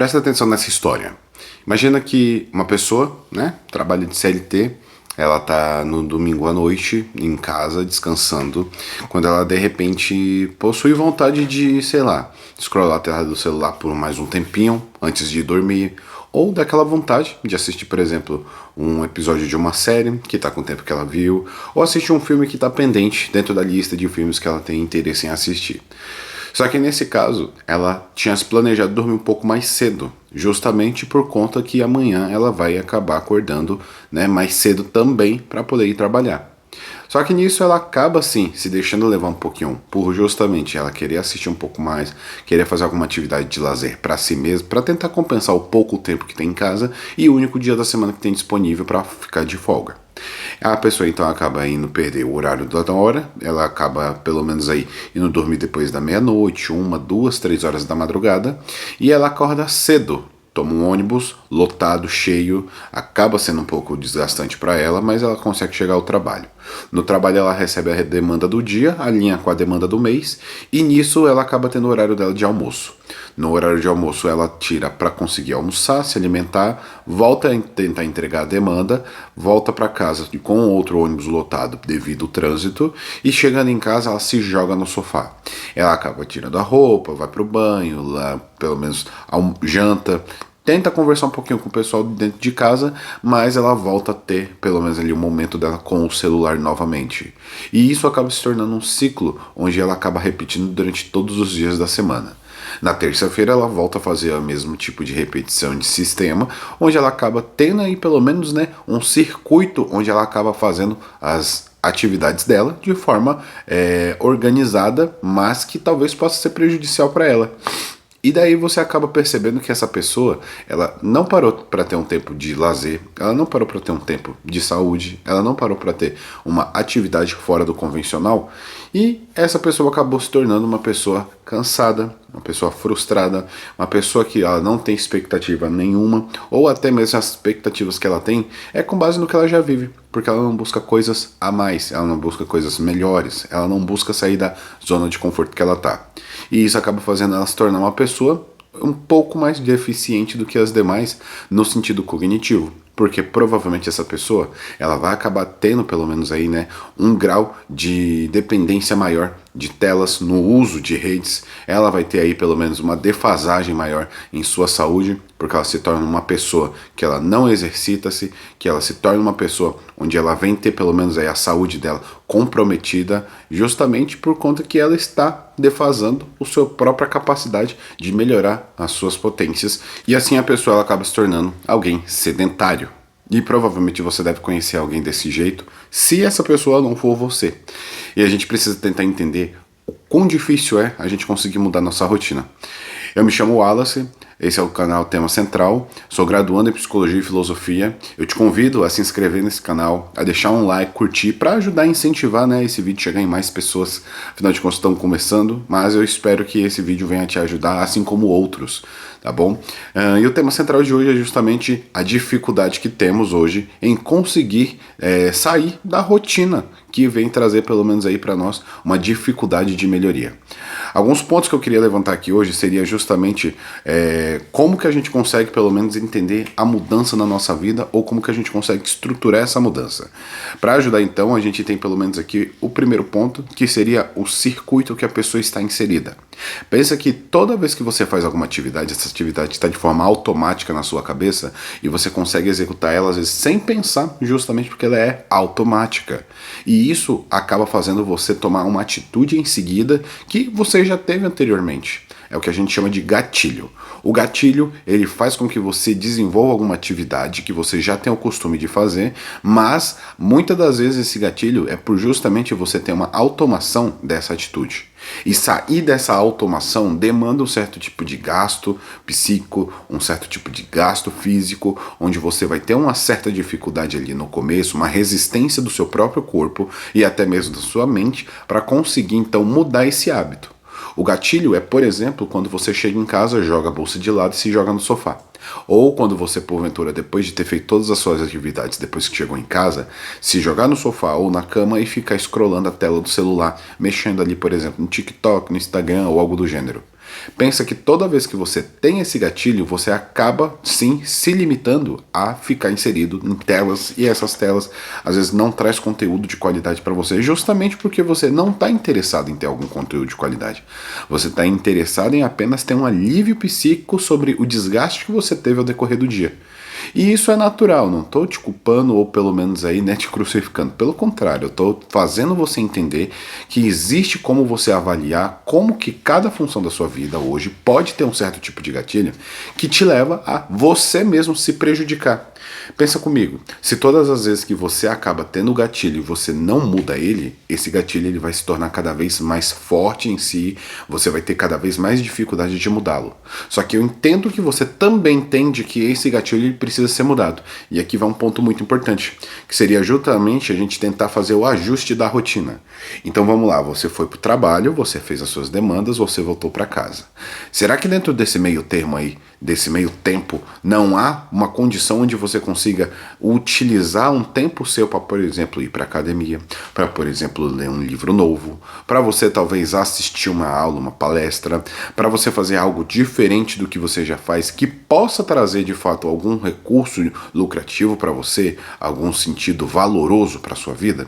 Presta atenção nessa história. Imagina que uma pessoa, né, trabalha de CLT, ela tá no domingo à noite em casa descansando, quando ela de repente possui vontade de, sei lá, scrollar a tela do celular por mais um tempinho antes de dormir, ou daquela vontade de assistir, por exemplo, um episódio de uma série que tá com o tempo que ela viu, ou assistir um filme que tá pendente dentro da lista de filmes que ela tem interesse em assistir. Só que nesse caso, ela tinha se planejado dormir um pouco mais cedo, justamente por conta que amanhã ela vai acabar acordando, né, mais cedo também para poder ir trabalhar. Só que nisso ela acaba assim se deixando levar um pouquinho por justamente ela querer assistir um pouco mais, querer fazer alguma atividade de lazer para si mesma, para tentar compensar o pouco tempo que tem em casa e o único dia da semana que tem disponível para ficar de folga. A pessoa então acaba indo perder o horário da hora, ela acaba pelo menos aí indo dormir depois da meia-noite, 1, 2, 3 horas da madrugada, e ela acorda cedo. Toma um ônibus lotado, cheio, acaba sendo um pouco desgastante para ela, mas ela consegue chegar ao trabalho. No trabalho ela recebe a demanda do dia, alinha com a demanda do mês, e nisso ela acaba tendo o horário dela de almoço. No horário de almoço ela tira para conseguir almoçar, se alimentar, volta a tentar entregar a demanda, volta para casa com outro ônibus lotado devido ao trânsito, e chegando em casa ela se joga no sofá. Ela acaba tirando a roupa, vai pro banho, lá pelo menos janta, tenta conversar um pouquinho com o pessoal dentro de casa, mas ela volta a ter pelo menos ali um momento dela com o celular novamente. E isso acaba se tornando um ciclo onde ela acaba repetindo durante todos os dias da semana. Na terça-feira ela volta a fazer o mesmo tipo de repetição de sistema, onde ela acaba tendo aí pelo menos, né, um circuito onde ela acaba fazendo as atividades dela de forma organizada, mas que talvez possa ser prejudicial para ela. E daí você acaba percebendo que essa pessoa, ela não parou para ter um tempo de lazer, ela não parou para ter um tempo de saúde, ela não parou para ter uma atividade fora do convencional, e essa pessoa acabou se tornando uma pessoa cansada, uma pessoa frustrada, uma pessoa que ela não tem expectativa nenhuma, ou até mesmo as expectativas que ela tem é com base no que ela já vive, porque ela não busca coisas a mais, ela não busca coisas melhores, ela não busca sair da zona de conforto que ela tá. E isso acaba fazendo ela se tornar uma pessoa um pouco mais deficiente do que as demais no sentido cognitivo. Porque provavelmente essa pessoa, ela vai acabar tendo pelo menos aí, né, um grau de dependência maior de telas no uso de redes. Ela vai ter aí pelo menos uma defasagem maior em sua saúde, porque ela se torna uma pessoa que ela não exercita-se, que ela se torna uma pessoa onde ela vem ter pelo menos aí a saúde dela comprometida, justamente por conta que ela está defasando a sua própria capacidade de melhorar as suas potências, e assim a pessoa ela acaba se tornando alguém sedentário. E provavelmente você deve conhecer alguém desse jeito, se essa pessoa não for você. E a gente precisa tentar entender o quão difícil é a gente conseguir mudar nossa rotina. Eu me chamo Wallace, esse é o canal Tema Central, sou graduando em Psicologia e Filosofia. Eu te convido a se inscrever nesse canal, a deixar um like, curtir, para ajudar a incentivar, né, esse vídeo chegar em mais pessoas. Afinal de contas, estão começando, mas eu espero que esse vídeo venha te ajudar, assim como outros, tá bom? E o tema central de hoje é justamente a dificuldade que temos hoje em conseguir sair da rotina que vem trazer pelo menos aí para nós uma dificuldade de melhoria. Alguns pontos que eu queria levantar aqui hoje seria justamente como que a gente consegue pelo menos entender a mudança na nossa vida, ou como que a gente consegue estruturar essa mudança. Para ajudar então, a gente tem pelo menos aqui o primeiro ponto, que seria o circuito que a pessoa está inserida. Pensa que toda vez que você faz alguma atividade, essa atividade está de forma automática na sua cabeça e você consegue executar ela às vezes sem pensar, justamente porque ela é automática. E isso acaba fazendo você tomar uma atitude em seguida que você já teve anteriormente. É o que a gente chama de gatilho. O gatilho, ele faz com que você desenvolva alguma atividade que você já tem o costume de fazer, mas muitas das vezes esse gatilho é por justamente você ter uma automação dessa atitude. E sair dessa automação demanda um certo tipo de gasto psíquico, um certo tipo de gasto físico, onde você vai ter uma certa dificuldade ali no começo, uma resistência do seu próprio corpo e até mesmo da sua mente para conseguir então mudar esse hábito. O gatilho é, por exemplo, quando você chega em casa, joga a bolsa de lado e se joga no sofá. Ou quando você, porventura, depois de ter feito todas as suas atividades, depois que chegou em casa, se jogar no sofá ou na cama e ficar scrollando a tela do celular, mexendo ali, por exemplo, no TikTok, no Instagram ou algo do gênero. Pensa que toda vez que você tem esse gatilho, você acaba sim se limitando a ficar inserido em telas, e essas telas às vezes não traz conteúdo de qualidade para você, justamente porque você não está interessado em ter algum conteúdo de qualidade. Você está interessado em apenas ter um alívio psíquico sobre o desgaste que você teve ao decorrer do dia. E isso é natural, não estou te culpando ou pelo menos aí, né, te crucificando. Pelo contrário, eu estou fazendo você entender que existe como você avaliar como que cada função da sua vida hoje pode ter um certo tipo de gatilho que te leva a você mesmo se prejudicar. Pensa comigo, se todas as vezes que você acaba tendo o gatilho e você não muda ele, esse gatilho ele vai se tornar cada vez mais forte em si, você vai ter cada vez mais dificuldade de mudá-lo. Só que eu entendo que você também entende que esse gatilho ele precisa ser mudado. E aqui vai um ponto muito importante, que seria justamente a gente tentar fazer o ajuste da rotina. Então vamos lá, você foi para o trabalho, você fez as suas demandas, você voltou para casa. Será que dentro desse meio termo aí, desse meio tempo, não há uma condição onde você consiga utilizar um tempo seu para, por exemplo, ir para academia, para, por exemplo, ler um livro novo, para você talvez assistir uma aula, uma palestra, para você fazer algo diferente do que você já faz, que possa trazer de fato algum recurso lucrativo para você, algum sentido valoroso para sua vida?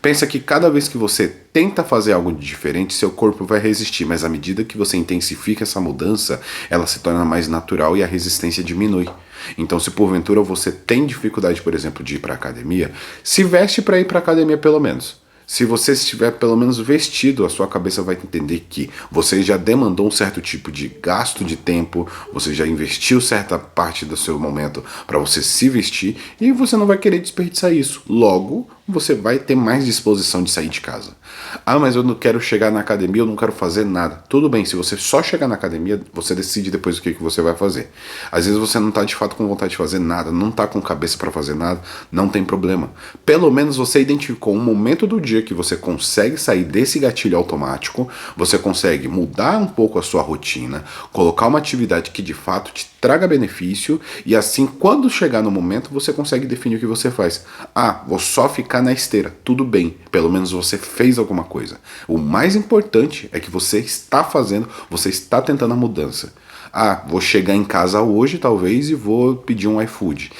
Pensa que cada vez que você tenta fazer algo de diferente, seu corpo vai resistir, mas à medida que você intensifica essa mudança, ela se torna mais natural e a resistência diminui. Então, se porventura você tem dificuldade, por exemplo, de ir para a academia, se veste para ir para a academia pelo menos. Se você estiver pelo menos vestido, a sua cabeça vai entender que você já demandou um certo tipo de gasto de tempo, você já investiu certa parte do seu momento para você se vestir e você não vai querer desperdiçar isso. Logo, você vai ter mais disposição de sair de casa. Ah, mas eu não quero chegar na academia, eu não quero fazer nada. Tudo bem, se você só chegar na academia, você decide depois o que você vai fazer. Às vezes você não está de fato com vontade de fazer nada, não está com cabeça para fazer nada, não tem problema. Pelo menos você identificou um momento do dia que você consegue sair desse gatilho automático, você consegue mudar um pouco a sua rotina, colocar uma atividade que de fato te traga benefício e assim, quando chegar no momento, você consegue definir o que você faz. Ah, vou só ficar na esteira. Tudo bem, pelo menos você fez alguma coisa. O mais importante é que você está fazendo, você está tentando a mudança. Ah, vou chegar em casa hoje talvez e vou pedir um iFood.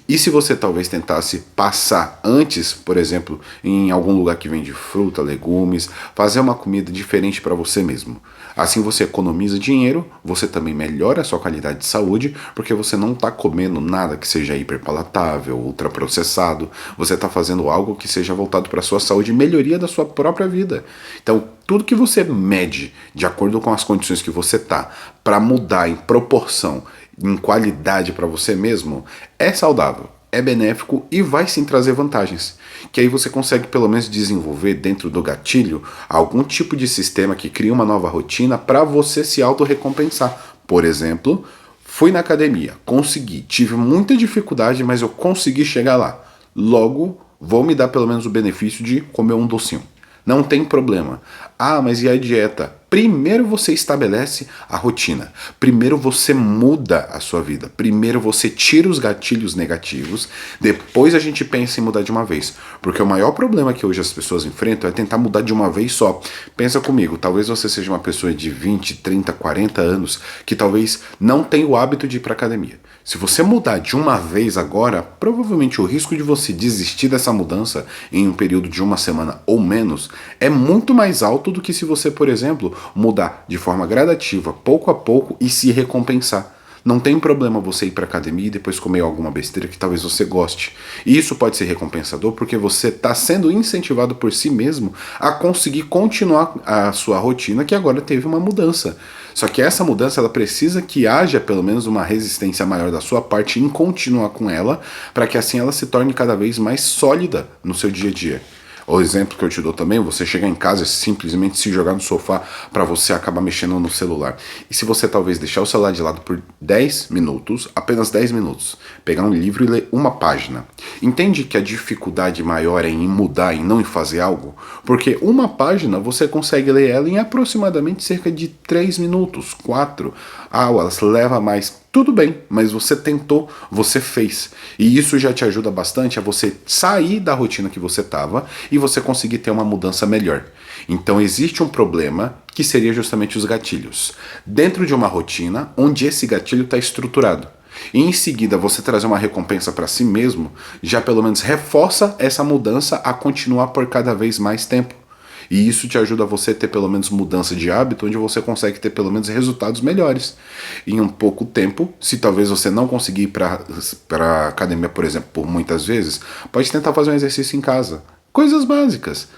E se você talvez tentasse passar antes, por exemplo, em algum lugar que vende fruta, legumes, fazer uma comida diferente para você mesmo. Assim você economiza dinheiro, você também melhora a sua qualidade de saúde, porque você não está comendo nada que seja hiperpalatável, ultraprocessado, você está fazendo algo que seja voltado para a sua saúde e melhoria da sua própria vida. Então, tudo que você mede de acordo com as condições que você está para mudar em proporção, em qualidade para você mesmo, é saudável, é benéfico e vai sim trazer vantagens. Que aí você consegue pelo menos desenvolver dentro do gatilho algum tipo de sistema que cria uma nova rotina para você se autorrecompensar. Por exemplo, fui na academia, consegui, tive muita dificuldade, mas eu consegui chegar lá. Logo, vou me dar pelo menos o benefício de comer um docinho. Não tem problema. Ah, mas e a dieta? Primeiro você estabelece a rotina. Primeiro você muda a sua vida. Primeiro você tira os gatilhos negativos. Depois a gente pensa em mudar de uma vez. Porque o maior problema que hoje as pessoas enfrentam é tentar mudar de uma vez só. Pensa comigo, talvez você seja uma pessoa de 20, 30, 40 anos que talvez não tenha o hábito de ir para academia. Se você mudar de uma vez agora, provavelmente o risco de você desistir dessa mudança em um período de uma semana ou menos é muito mais alto do que se você, por exemplo, mudar de forma gradativa, pouco a pouco e se recompensar. Não tem problema você ir para academia e depois comer alguma besteira que talvez você goste. E isso pode ser recompensador porque você está sendo incentivado por si mesmo a conseguir continuar a sua rotina que agora teve uma mudança. Só que essa mudança ela precisa que haja pelo menos uma resistência maior da sua parte em continuar com ela, para que assim ela se torne cada vez mais sólida no seu dia a dia. O exemplo que eu te dou também, você chegar em casa e simplesmente se jogar no sofá para você acabar mexendo no celular. E se você talvez deixar o celular de lado por 10 minutos, apenas 10 minutos, pegar um livro e ler uma página. Entende que a dificuldade maior é em mudar, em não fazer algo? Porque uma página você consegue ler ela em aproximadamente cerca de 3 minutos, 4. Ah, Wallace, leva mais. Tudo bem, mas você tentou, você fez. E isso já te ajuda bastante a você sair da rotina que você estava e você conseguir ter uma mudança melhor. Então existe um problema que seria justamente os gatilhos. Dentro de uma rotina onde esse gatilho está estruturado. E em seguida você trazer uma recompensa para si mesmo, já pelo menos reforça essa mudança a continuar por cada vez mais tempo. E isso te ajuda a você ter pelo menos mudança de hábito, onde você consegue ter pelo menos resultados melhores. Em um pouco tempo, se talvez você não conseguir ir para academia, por exemplo, por muitas vezes, pode tentar fazer um exercício em casa. Coisas básicas.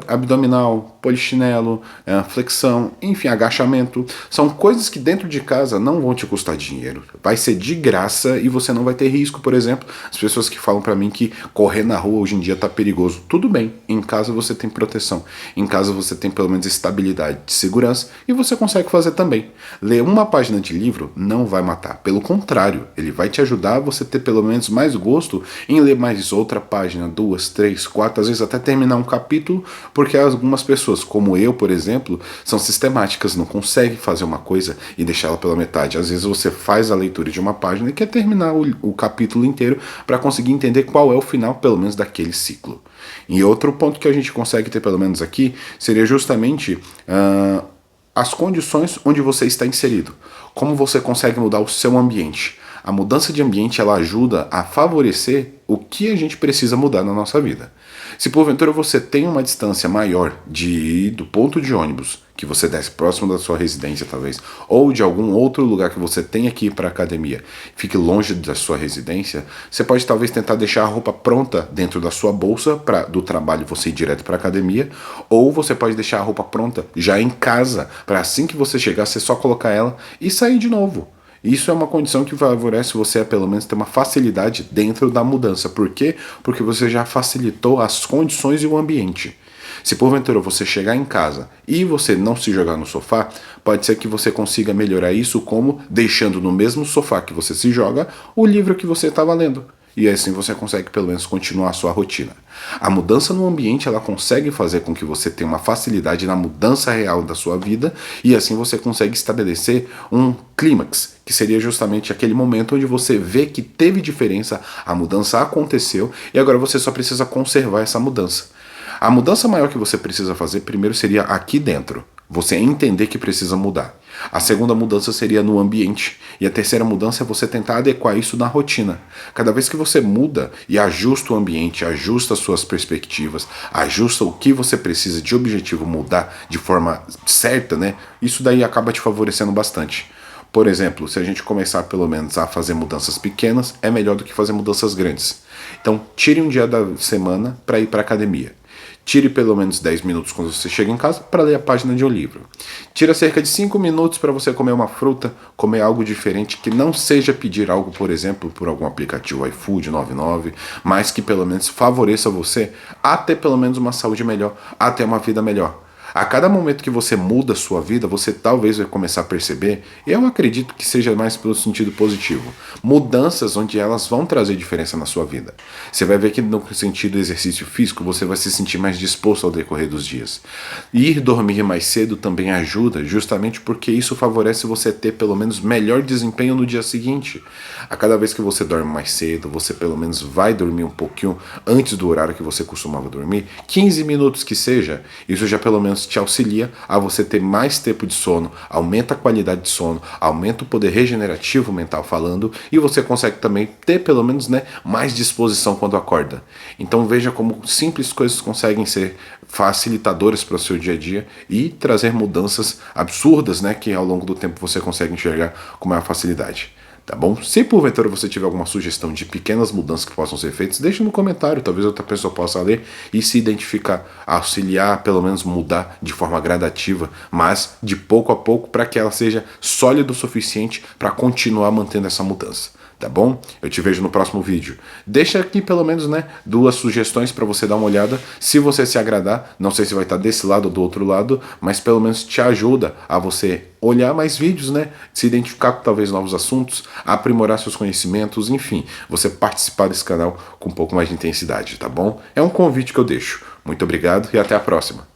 Abdominal, polichinelo, flexão, enfim, agachamento. São coisas que dentro de casa não vão te custar dinheiro. Vai ser de graça e você não vai ter risco, por exemplo. As pessoas que falam para mim que correr na rua hoje em dia tá perigoso. Tudo bem, em casa você tem proteção. Em casa você tem pelo menos estabilidade de segurança e você consegue fazer também. Ler uma página de livro não vai matar. Pelo contrário, ele vai te ajudar a você ter pelo menos mais gosto em ler mais outra página, 2, 3, 4, às vezes até terminar um capítulo, porque algumas pessoas, como eu, por exemplo, são sistemáticas, não conseguem fazer uma coisa e deixá-la pela metade. Às vezes você faz a leitura de uma página e quer terminar o capítulo inteiro para conseguir entender qual é o final, pelo menos, daquele ciclo. E outro ponto que a gente consegue ter, pelo menos aqui, seria justamente as condições onde você está inserido. Como você consegue mudar o seu ambiente. A mudança de ambiente, ela ajuda a favorecer o que a gente precisa mudar na nossa vida. Se porventura você tem uma distância maior de ir do ponto de ônibus que você desce próximo da sua residência talvez, ou de algum outro lugar que você tenha que ir para a academia, fique longe da sua residência, você pode talvez tentar deixar a roupa pronta dentro da sua bolsa do trabalho você ir direto para a academia, ou você pode deixar a roupa pronta já em casa, para assim que você chegar, você só colocar ela e sair de novo. Isso é uma condição que favorece você a pelo menos ter uma facilidade dentro da mudança. Por quê? Porque você já facilitou as condições e o ambiente. Se porventura você chegar em casa e você não se jogar no sofá, pode ser que você consiga melhorar isso como deixando no mesmo sofá que você se joga o livro que você estava lendo. E assim você consegue pelo menos continuar a sua rotina. A mudança no ambiente, ela consegue fazer com que você tenha uma facilidade na mudança real da sua vida e assim você consegue estabelecer um clímax, que seria justamente aquele momento onde você vê que teve diferença, a mudança aconteceu e agora você só precisa conservar essa mudança. A mudança maior que você precisa fazer primeiro seria aqui dentro. Você entender que precisa mudar. A segunda mudança seria no ambiente. E a terceira mudança é você tentar adequar isso na rotina. Cada vez que você muda e ajusta o ambiente, ajusta as suas perspectivas, ajusta o que você precisa de objetivo mudar de forma certa, né? Isso daí acaba te favorecendo bastante. Por exemplo, se a gente começar pelo menos a fazer mudanças pequenas, é melhor do que fazer mudanças grandes. Então, tire um dia da semana para ir para a academia. Tire pelo menos 10 minutos quando você chega em casa para ler a página de um livro. Tira cerca de 5 minutos para você comer uma fruta, comer algo diferente que não seja pedir algo, por exemplo, por algum aplicativo iFood 99, mas que pelo menos favoreça você a ter pelo menos uma saúde melhor, a ter uma vida melhor. A cada momento que você muda a sua vida, você talvez vai começar a perceber, e eu acredito que seja mais pelo sentido positivo, mudanças onde elas vão trazer diferença na sua vida. Você vai ver que no sentido do exercício físico, você vai se sentir mais disposto ao decorrer dos dias. Ir dormir mais cedo também ajuda, justamente porque isso favorece você ter pelo menos melhor desempenho no dia seguinte. A cada vez que você dorme mais cedo, você pelo menos vai dormir um pouquinho antes do horário que você costumava dormir, 15 minutos que seja, isso já pelo menos te auxilia a você ter mais tempo de sono, aumenta a qualidade de sono, aumenta o poder regenerativo mental falando e você consegue também ter pelo menos, né, mais disposição quando acorda. Então veja como simples coisas conseguem ser facilitadoras para o seu dia a dia e trazer mudanças absurdas, né, que ao longo do tempo você consegue enxergar com maior facilidade. Tá bom? Se porventura você tiver alguma sugestão de pequenas mudanças que possam ser feitas, deixe no comentário, talvez outra pessoa possa ler e se identificar, auxiliar, pelo menos mudar de forma gradativa, mas de pouco a pouco para que ela seja sólida o suficiente para continuar mantendo essa mudança. Tá bom? Eu te vejo no próximo vídeo. Deixa aqui pelo menos, né, 2 sugestões para você dar uma olhada. Se você se agradar, não sei se vai estar desse lado ou do outro lado, mas pelo menos te ajuda a você olhar mais vídeos, né, se identificar com talvez novos assuntos, aprimorar seus conhecimentos, enfim, você participar desse canal com um pouco mais de intensidade, tá bom? É um convite que eu deixo. Muito obrigado e até a próxima.